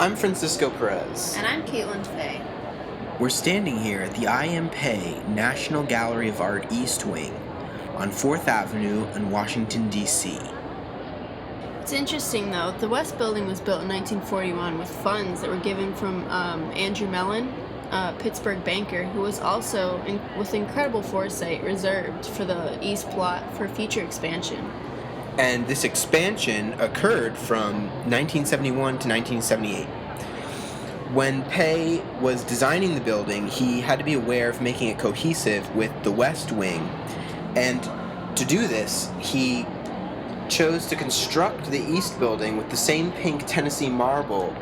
I'm Francisco Perez. And I'm KATELYN Faye. We're standing here at the Pei'S National Gallery of Art East Wing on 4th Avenue in Washington, D.C. It's interesting, though. The West Building was built in 1941 with funds that were given from Andrew Mellon, a Pittsburgh banker, who was also, with incredible foresight, reserved for the East plot for future expansion. And this expansion occurred from 1971 to 1978. When Pei was designing the building, he had to be aware of making it cohesive with the West Wing. And to do this, he chose to construct the East Building with the same pink Tennessee marble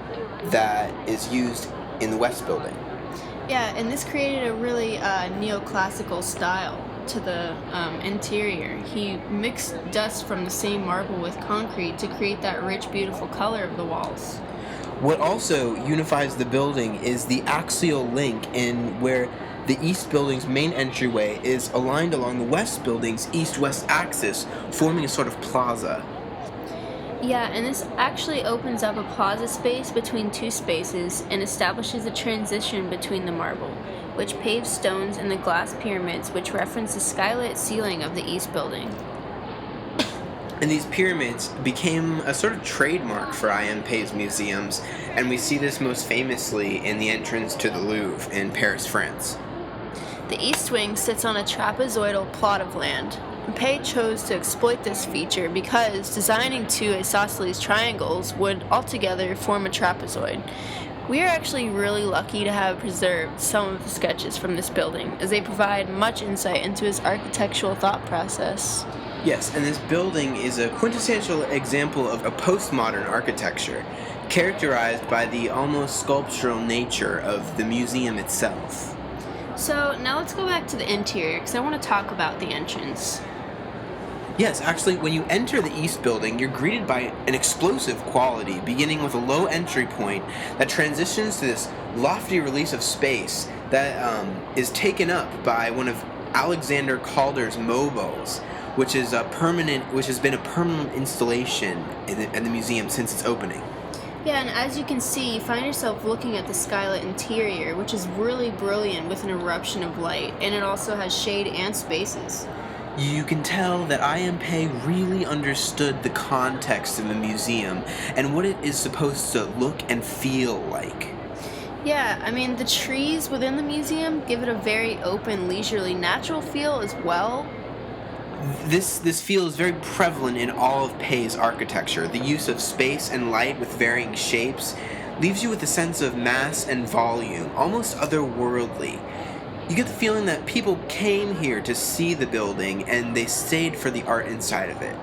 that is used in the West Building. Yeah, and this created a really neoclassical style to the interior. He mixed dust from the same marble with concrete to create that rich, beautiful color of the walls. What also unifies the building is the axial link in where the East Building's main entryway is aligned along the West Building's east-west axis, forming a sort of plaza. Yeah, and this actually opens up a plaza space between two spaces and establishes a transition between the marble, which paves stones and the glass pyramids which reference the skylit ceiling of the East Building. And these pyramids became a sort of trademark for Pei'S museums, and we see this most famously in the entrance to the Louvre in Paris, France. The East Wing sits on a trapezoidal plot of land. Pei chose to exploit this feature because designing two isosceles triangles would altogether form a trapezoid. We are actually really lucky to have preserved some of the sketches from this building, as they provide much insight into his architectural thought process. Yes, and this building is a quintessential example of a postmodern architecture, characterized by the almost sculptural nature of the museum itself. So now let's go back to the interior, because I want to talk about the entrance. Yes, actually, when you enter the East Building, you're greeted by an explosive quality, beginning with a low entry point that transitions to this lofty release of space that is taken up by one of Alexander Calder's mobiles, which has been a permanent installation in the museum since its opening. Yeah, and as you can see, you find yourself looking at the skylit interior, which is really brilliant with an eruption of light, and it also has shade and spaces. You can tell that Pei really understood the context of the museum and what it is supposed to look and feel like. Yeah, I mean, the trees within the museum give it a very open, leisurely, natural feel as well. This feel is very prevalent in all of Pei's architecture. The use of space and light with varying shapes leaves you with a sense of mass and volume, almost otherworldly. You get the feeling that people came here to see the building and they stayed for the art inside of it.